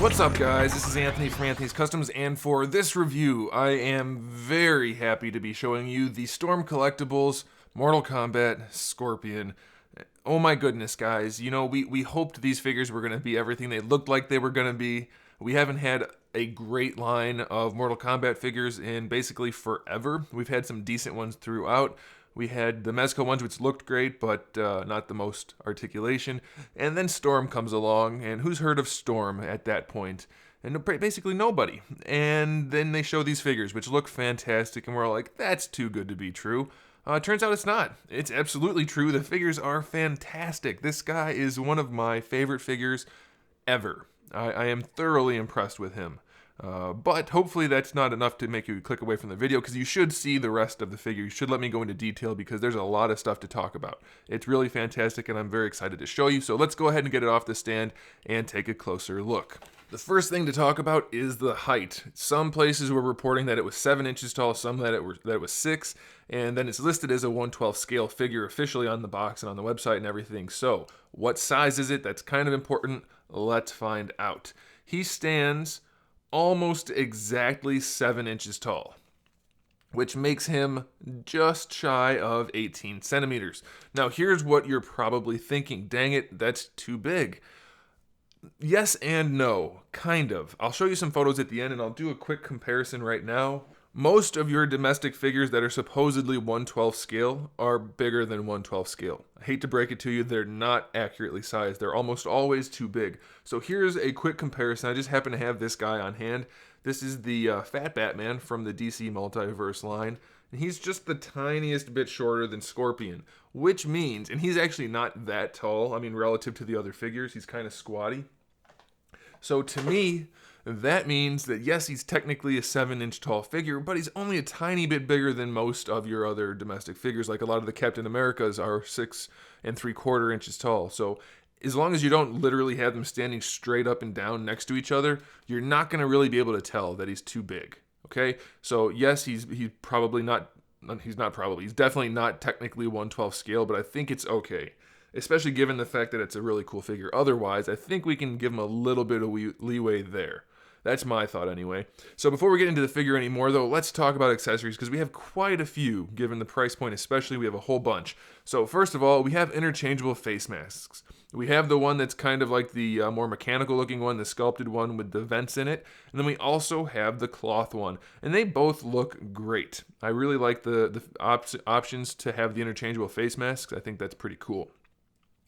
What's up, guys? This is Anthony from AnthonysCustoms, and for this review, I am very happy to be showing you the Storm Collectibles Mortal Kombat Scorpion. Oh my goodness, guys. You know, we hoped these figures were going to be everything they looked like they were going to be. We haven't had a great line of Mortal Kombat figures in basically forever. We've had some decent ones throughout. We had the Mezco ones, which looked great, but not the most articulation. And then Storm comes along, and who's heard of Storm at that point? And basically nobody. And then they show these figures, which look fantastic, and we're all like, that's too good to be true. Turns out it's not. It's absolutely true. The figures are fantastic. This guy is one of my favorite figures ever. I am thoroughly impressed with him. But hopefully that's not enough to make you click away from the video, because you should see the rest of the figure. You should let me go into detail, because there's a lot of stuff to talk about. It's really fantastic, and I'm very excited to show you. So let's go ahead and get it off the stand and take a closer look. The first thing to talk about is the height. Some places were reporting that it was 7 inches tall, some that it was 6, and then it's listed as a 1/12 scale figure officially on the box and on the website and everything. So what size is it? That's kind of important. Let's find out. He stands almost exactly 7 inches tall, which makes him just shy of 18 centimeters. Now, here's what you're probably thinking. Dang it, that's too big. Yes and no, kind of. I'll show you some photos at the end, and I'll do a quick comparison right now. Most of your domestic figures that are supposedly 1/12 scale are bigger than 1/12 scale. I hate to break it to you, they're not accurately sized. They're almost always too big. So here's a quick comparison. I just happen to have this guy on hand. This is the Fat Batman from the DC Multiverse line. And he's just the tiniest bit shorter than Scorpion, which means, and he's actually not that tall. I mean, relative to the other figures, he's kind of squatty. So to me, that means that yes, he's technically a 7-inch tall figure, but he's only a tiny bit bigger than most of your other domestic figures. Like a lot of the Captain Americas are 6 3/4 inches tall. So as long as you don't literally have them standing straight up and down next to each other, you're not going to really be able to tell that he's too big. Okay, so yes, he's probably not. He's not probably. He's definitely not technically 1/12 scale, but I think it's okay, especially given the fact that it's a really cool figure. Otherwise, I think we can give him a little bit of leeway there. That's my thought anyway. So before we get into the figure anymore, though, let's talk about accessories, because we have quite a few, given the price point especially. We have a whole bunch. So first of all, we have interchangeable face masks. We have the one that's kind of like the more mechanical looking one, the sculpted one with the vents in it. And then we also have the cloth one. And they both look great. I really like the options to have the interchangeable face masks. I think that's pretty cool.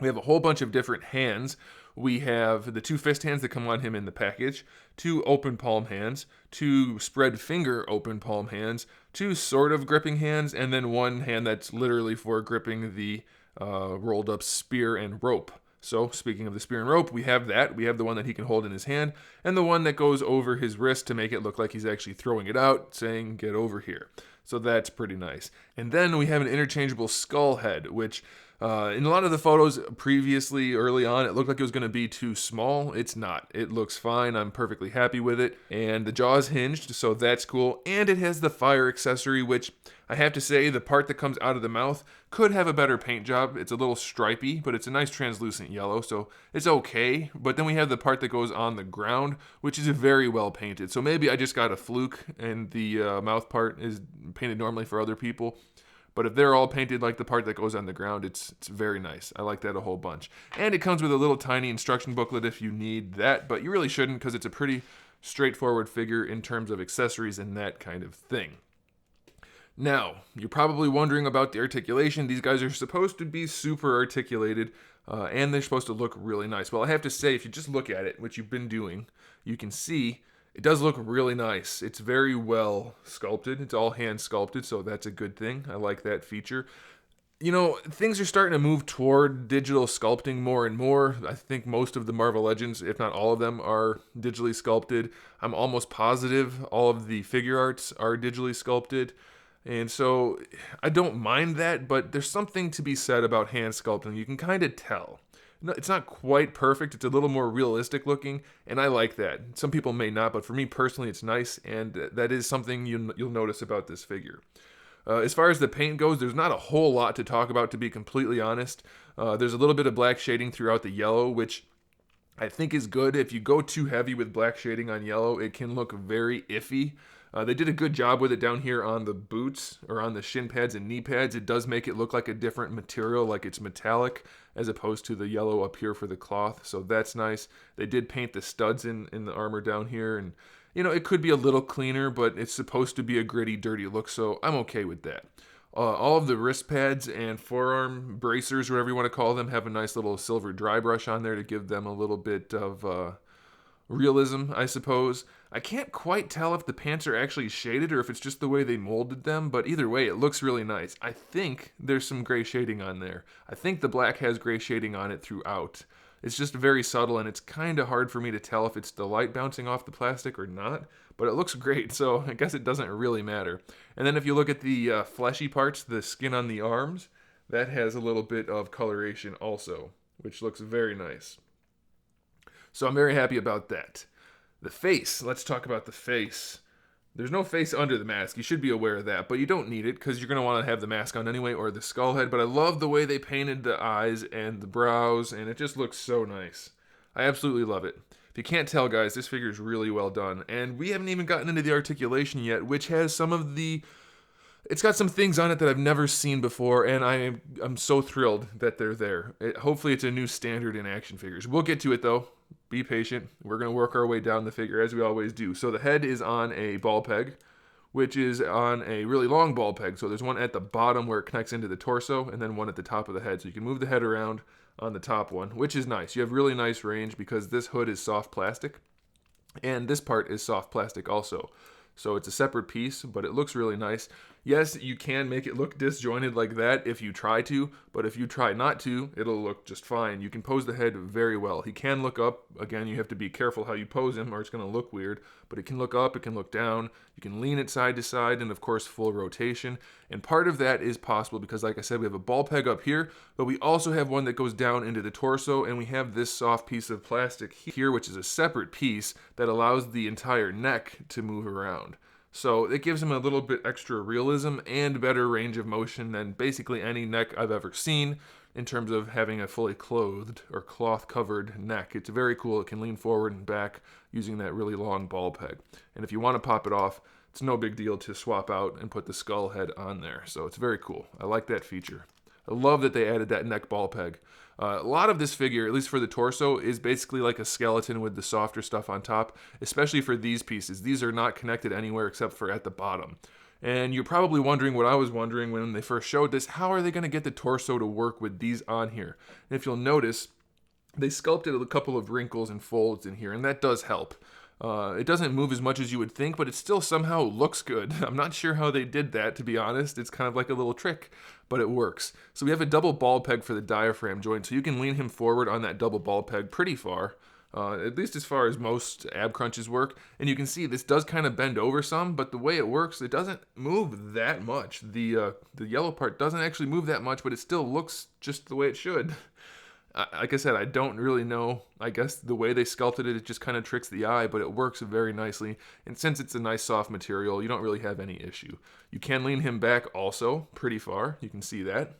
We have a whole bunch of different hands. We have the 2 fist hands that come on him in the package, 2 open palm hands, 2 spread finger open palm hands, 2 sort of gripping hands, and then 1 hand that's literally for gripping the rolled up spear and rope. So speaking of the spear and rope, we have that. We have the one that he can hold in his hand, and the one that goes over his wrist to make it look like he's actually throwing it out, saying, "Get over here." So that's pretty nice. And then we have an interchangeable skull head, which in a lot of the photos previously, early on, it looked like it was going to be too small. It's not. It looks fine. I'm perfectly happy with it. And the jaw is hinged, so that's cool. And it has the fire accessory, which I have to say, the part that comes out of the mouth could have a better paint job. It's a little stripy, but it's a nice translucent yellow, so it's okay. But then we have the part that goes on the ground, which is very well painted. So maybe I just got a fluke, and the mouth part is painted normally for other people. But if they're all painted like the part that goes on the ground, it's very nice. I like that a whole bunch. And it comes with a little tiny instruction booklet if you need that, but you really shouldn't, because it's a pretty straightforward figure in terms of accessories and that kind of thing. Now, you're probably wondering about the articulation. These guys are supposed to be super articulated, and they're supposed to look really nice. Well, I have to say, if you just look at it, which you've been doing, you can see it does look really nice. It's very well sculpted. It's all hand sculpted, so that's a good thing. I like that feature. You know, things are starting to move toward digital sculpting more and more. I think most of the Marvel Legends, if not all of them, are digitally sculpted. I'm almost positive all of the figure arts are digitally sculpted. And so I don't mind that, but there's something to be said about hand sculpting. You can kind of tell. It's not quite perfect. It's a little more realistic looking, and I like that. Some people may not, but for me personally, it's nice, and that is something you'll notice about this figure. As far as the paint goes, there's not a whole lot to talk about, to be completely honest. There's a little bit of black shading throughout the yellow, which I think is good. If you go too heavy with black shading on yellow, it can look very iffy. They did a good job with it down here on the boots or on the shin pads and knee pads. It does make it look like a different material, like it's metallic, as opposed to the yellow up here for the cloth. So that's nice. They did paint the studs in the armor down here, and it could be a little cleaner, but it's supposed to be a gritty, dirty look, so I'm okay with that. All of the wrist pads and forearm bracers, whatever you want to call them, have a nice little silver dry brush on there to give them a little bit of realism, I suppose. I can't quite tell if the pants are actually shaded or if it's just the way they molded them, but either way, it looks really nice. I think there's some gray shading on there. I think the black has gray shading on it throughout. It's just very subtle, and it's kind of hard for me to tell if it's the light bouncing off the plastic or not, but it looks great, so I guess it doesn't really matter. And then if you look at the fleshy parts, the skin on the arms, that has a little bit of coloration also, which looks very nice. So I'm very happy about that. The face, let's talk about the face. There's no face under the mask. You should be aware of that, but you don't need it because you're going to want to have the mask on anyway, or the skull head. But I love the way they painted the eyes and the brows, and it just looks so nice. I absolutely love it. If you can't tell, guys, this figure is really well done. And we haven't even gotten into the articulation yet, which has some of the... It's got some things on it that I've never seen before, and I'm so thrilled that they're there. Hopefully it's a new standard in action figures. We'll get to it, though. Be patient. We're going to work our way down the figure, as we always do. So the head is on a ball peg, which is on a really long ball peg. So there's one at the bottom where it connects into the torso, and then one at the top of the head. So you can move the head around on the top one, which is nice. You have really nice range because this hood is soft plastic, and this part is soft plastic also. So it's a separate piece, but it looks really nice. Yes, you can make it look disjointed like that if you try to, but if you try not to, it'll look just fine. You can pose the head very well. He can look up. Again, you have to be careful how you pose him or it's going to look weird, but it can look up, it can look down. You can lean it side to side, and of course full rotation. And part of that is possible because, like I said, we have a ball peg up here, but we also have one that goes down into the torso, and we have this soft piece of plastic here, which is a separate piece that allows the entire neck to move around. So it gives him a little bit extra realism and better range of motion than basically any neck I've ever seen in terms of having a fully clothed or cloth-covered neck. It's very cool. It can lean forward and back using that really long ball peg. And if you want to pop it off, it's no big deal to swap out and put the skull head on there. So it's very cool. I like that feature. I love that they added that neck ball peg. A lot of this figure, at least for the torso, is basically like a skeleton with the softer stuff on top, especially for these pieces. These are not connected anywhere except for at the bottom. And you're probably wondering what I was wondering when they first showed this, how are they going to get the torso to work with these on here? And if you'll notice, they sculpted a couple of wrinkles and folds in here, and that does help. It doesn't move as much as you would think, but it still somehow looks good. I'm not sure how they did that, to be honest. It's kind of like a little trick, but it works. So we have a double ball peg for the diaphragm joint, so you can lean him forward on that double ball peg pretty far, at least as far as most ab crunches work. And you can see this does kind of bend over some, but the way it works, it doesn't move that much. The yellow part doesn't actually move that much, but it still looks just the way it should. Like I said, I don't really know. I guess the way they sculpted it, it just kind of tricks the eye, but it works very nicely. And since it's a nice soft material, you don't really have any issue. You can lean him back also pretty far. You can see that.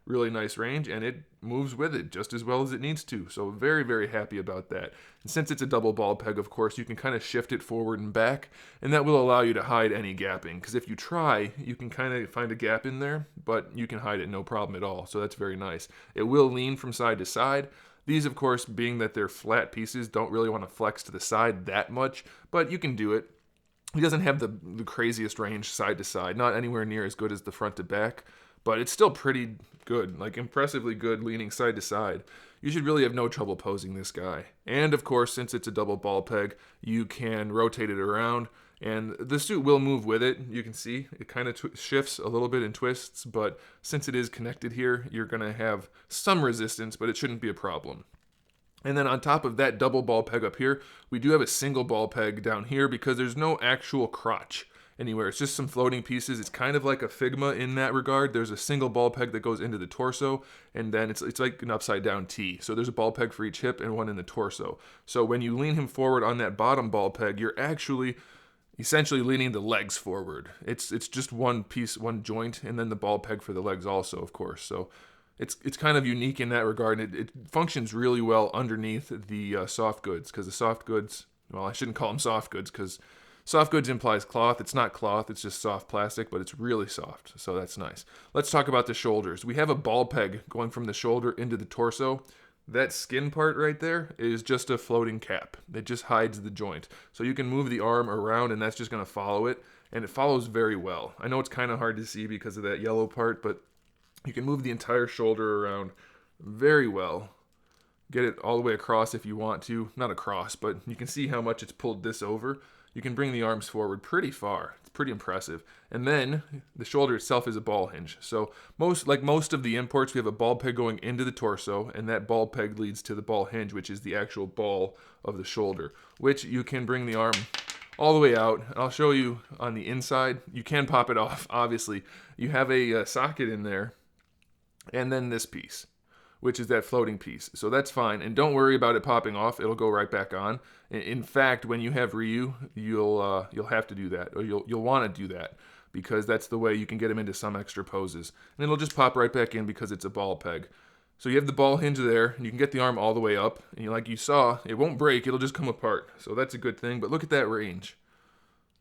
Really nice range, and it moves with it just as well as it needs to. So very, very happy about that. And since it's a double ball peg, of course, you can kind of shift it forward and back, and that will allow you to hide any gapping. Because if you try, you can kind of find a gap in there, but you can hide it no problem at all. So that's very nice. It will lean from side to side. These, of course, being that they're flat pieces, don't really want to flex to the side that much, but you can do it. He doesn't have the craziest range side to side, not anywhere near as good as the front to back, but it's still pretty good, like impressively good leaning side to side. You should really have no trouble posing this guy. And of course, since it's a double ball peg, you can rotate it around, and the suit will move with it. You can see it kind of shifts a little bit and twists, but since it is connected here, you're going to have some resistance, but it shouldn't be a problem. And then on top of that double ball peg up here, we do have a single ball peg down here because there's no actual crotch anywhere. It's just some floating pieces. It's kind of like a Figma in that regard. There's a single ball peg that goes into the torso, and then it's like an upside down T. So there's a ball peg for each hip and one in the torso. So when you lean him forward on that bottom ball peg, you're actually essentially leaning the legs forward. It's just one piece, one joint, and then the ball peg for the legs also, of course. So it's kind of unique in that regard. It functions really well underneath the soft goods, because the soft goods, well, I shouldn't call them soft goods, because soft goods implies cloth. It's not cloth, it's just soft plastic, but it's really soft, so that's nice. Let's talk about the shoulders. We have a ball peg going from the shoulder into the torso. That skin part right there is just a floating cap. It just hides the joint. So you can move the arm around and that's just going to follow it, and it follows very well. I know it's kind of hard to see because of that yellow part, but you can move the entire shoulder around very well. Get it all the way across if you want to. Not across, but you can see how much it's pulled this over. You can bring the arms forward pretty far. It's pretty impressive. And then the shoulder itself is a ball hinge. So most of the imports, we have a ball peg going into the torso, and that ball peg leads to the ball hinge, which is the actual ball of the shoulder, which you can bring the arm all the way out. I'll show you on the inside. You can pop it off, obviously. You have a socket in there, and then this piece, which is that floating piece. So that's fine, and don't worry about it popping off. It'll go right back on. In fact, when you have Ryu, you'll have to do that, or you'll want to do that, because that's the way you can get him into some extra poses. And it'll just pop right back in because it's a ball peg. So you have the ball hinge there, and you can get the arm all the way up, and like you saw, it won't break, it'll just come apart. So that's a good thing, but look at that range.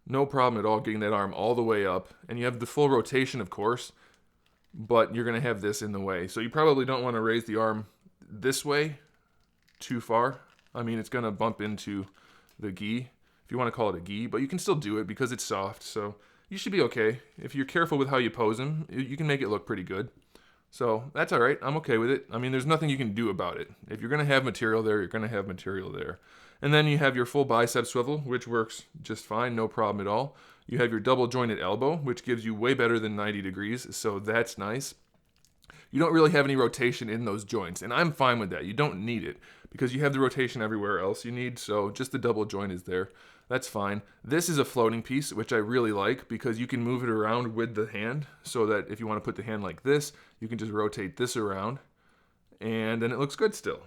No problem at all getting that arm all the way up, and you have the full rotation, of course, but you're going to have this in the way. So you probably don't want to raise the arm this way too far. I mean, it's going to bump into the gi, if you want to call it a gi, but you can still do it because it's soft, so you should be okay. If you're careful with how you pose him, you can make it look pretty good. So that's all right. I'm okay with it. I mean, there's nothing you can do about it. If you're going to have material there, you're going to have material there. And then you have your full bicep swivel, which works just fine, no problem at all. You have your double jointed elbow, which gives you way better than 90 degrees, so that's nice. You don't really have any rotation in those joints, and I'm fine with that. You don't need it, because you have the rotation everywhere else you need, so just the double joint is there. That's fine. This is a floating piece, which I really like, because you can move it around with the hand, so that if you want to put the hand like this, you can just rotate this around, and then it looks good still.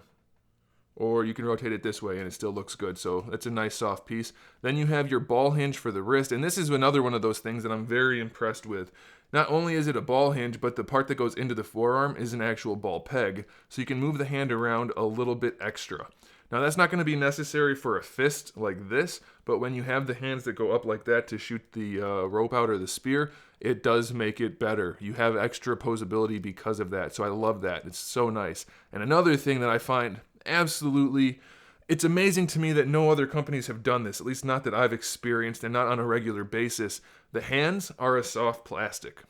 Or you can rotate it this way and it still looks good. So that's a nice soft piece. Then you have your ball hinge for the wrist. And this is another one of those things that I'm very impressed with. Not only is it a ball hinge, but the part that goes into the forearm is an actual ball peg. So you can move the hand around a little bit extra. Now that's not going to be necessary for a fist like this, but when you have the hands that go up like that to shoot the rope out or the spear, it does make it better. You have extra posability because of that. So I love that. It's so nice. And another thing that I find absolutely, it's amazing to me that no other companies have done this, at least not that I've experienced and not on a regular basis. The hands are a soft plastic.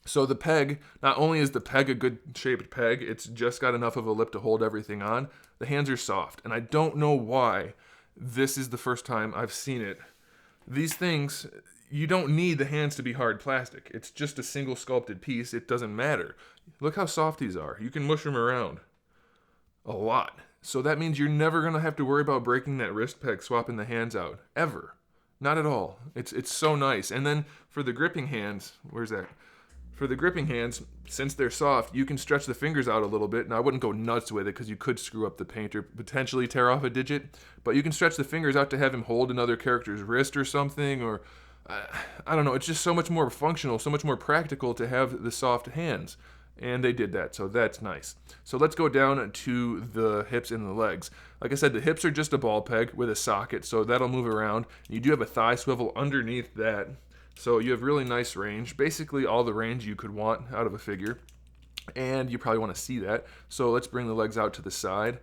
So the peg, not only is the peg a good shaped peg, it's just got enough of a lip to hold everything on. The hands are soft, and I don't know why this is the first time I've seen it. These things, you don't need the hands to be hard plastic. It's just a single sculpted piece. It doesn't matter. Look how soft these are. You can mush them around a lot. So that means you're never going to have to worry about breaking that wrist peg, swapping the hands out. Ever. Not at all. It's so nice. And then for the gripping hands, where's that? For the gripping hands, since they're soft, you can stretch the fingers out a little bit. Now, I wouldn't go nuts with it because you could screw up the paint or potentially tear off a digit. But you can stretch the fingers out to have him hold another character's wrist or something. Or, I don't know. It's just so much more functional, so much more practical to have the soft hands. And they did that, so that's nice. So let's go down to the hips and the legs. Like I said, the hips are just a ball peg with a socket, so that'll move around. You do have a thigh swivel underneath that, so you have really nice range. Basically all the range you could want out of a figure, and you probably want to see that. So let's bring the legs out to the side.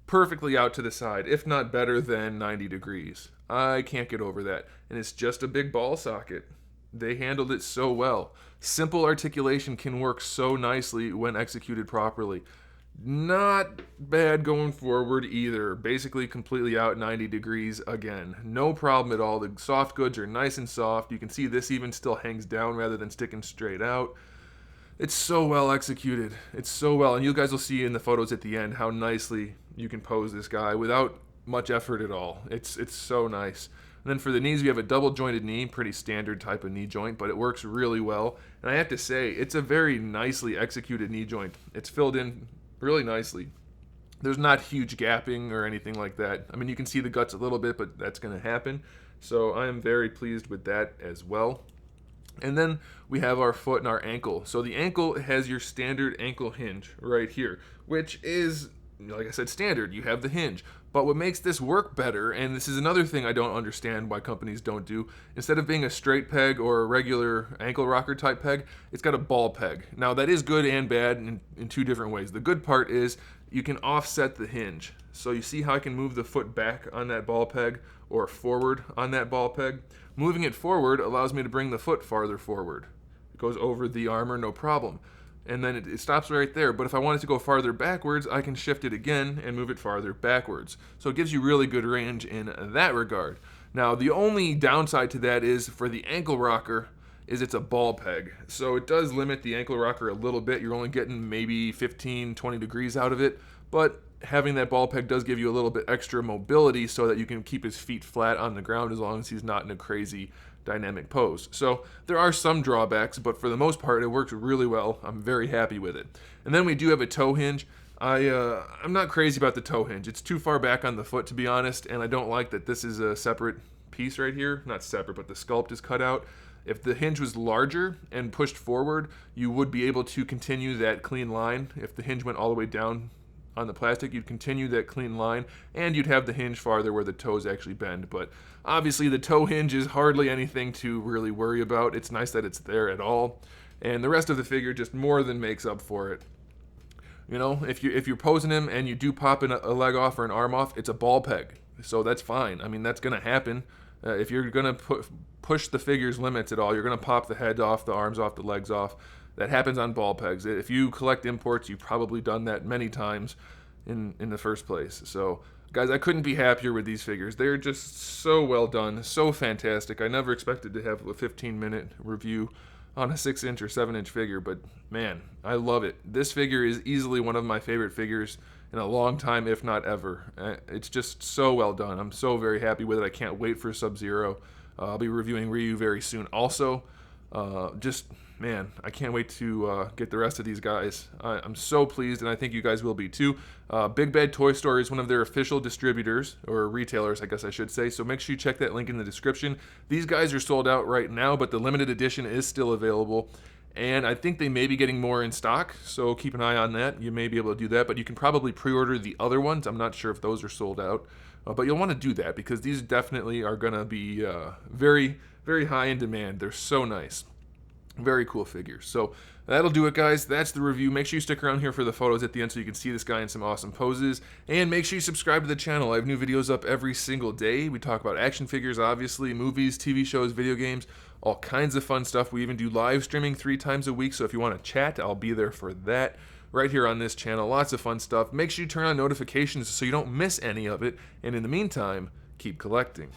Perfectly out to the side, if not better than 90 degrees. I can't get over that. And it's just a big ball socket. They handled it so well. Simple articulation can work so nicely when executed properly. Not bad going forward either. Basically completely out 90 degrees again. No problem at all. The soft goods are nice and soft. You can see this even still hangs down rather than sticking straight out. It's so well executed. It's so well. And you guys will see in the photos at the end how nicely you can pose this guy without much effort at all. It's so nice. And then for the knees, we have a double jointed knee, pretty standard type of knee joint, but it works really well. And I have to say, it's a very nicely executed knee joint. It's filled in really nicely. There's not huge gapping or anything like that. I mean, you can see the guts a little bit, but that's going to happen. So I am very pleased with that as well. And then we have our foot and our ankle. So the ankle has your standard ankle hinge right here, which is, like I said, standard. You have the hinge. But what makes this work better, and this is another thing I don't understand why companies don't do, instead of being a straight peg or a regular ankle rocker type peg, it's got a ball peg. Now that is good and bad in two different ways. The good part is you can offset the hinge. So you see how I can move the foot back on that ball peg or forward on that ball peg? Moving it forward allows me to bring the foot farther forward. It goes over the armor, no problem. And then it stops right there. But if I want it to go farther backwards, I can shift it again and move it farther backwards. So it gives you really good range in that regard. Now, the only downside to that is for the ankle rocker is it's a ball peg. So it does limit the ankle rocker a little bit. You're only getting maybe 15, 20 degrees out of it. But having that ball peg does give you a little bit extra mobility so that you can keep his feet flat on the ground as long as he's not in a crazy dynamic pose. So there are some drawbacks, but for the most part it works really well. I'm very happy with it. And then we do have a toe hinge. I'm not crazy about the toe hinge. It's too far back on the foot, to be honest, and I don't like that this is a separate piece right here. Not separate, but the sculpt is cut out. If the hinge was larger and pushed forward, you would be able to continue that clean line. If the hinge went all the way down on the plastic, you'd continue that clean line, and you'd have the hinge farther where the toes actually bend. But obviously the toe hinge is hardly anything to really worry about. It's nice that it's there at all, and the rest of the figure just more than makes up for it. You know, if you're posing him and you do pop a leg off or an arm off, it's a ball peg, so that's fine. I mean, that's gonna happen. If you're gonna push the figure's limits at all, you're gonna pop the head off, the arms off, the legs off. That happens on ball pegs. If you collect imports, you've probably done that many times in the first place. So, guys, I couldn't be happier with these figures. They're just so well done, so fantastic. I never expected to have a 15-minute review on a 6-inch or 7-inch figure, but man, I love it. This figure is easily one of my favorite figures in a long time, if not ever. It's just so well done. I'm so very happy with it. I can't wait for Sub-Zero. I'll be reviewing Ryu very soon also. Man, I can't wait to get the rest of these guys. I'm so pleased, and I think you guys will be too. Big Bad Toy Store is one of their official distributors, or retailers, I guess I should say, so make sure you check that link in the description. These guys are sold out right now, but the limited edition is still available, and I think they may be getting more in stock, so keep an eye on that. You may be able to do that, but you can probably pre-order the other ones. I'm not sure if those are sold out, but you'll want to do that because these definitely are going to be very, very high in demand. They're so nice. Very cool figures. So that'll do it, guys. That's the review. Make sure you stick around here for the photos at the end so you can see this guy in some awesome poses. And make sure you subscribe to the channel. I have new videos up every single day. We talk about action figures, obviously, movies, TV shows, video games, all kinds of fun stuff. We even do live streaming 3 times a week, so if you want to chat, I'll be there for that. Right here on this channel. Lots of fun stuff. Make sure you turn on notifications so you don't miss any of it. And in the meantime, keep collecting.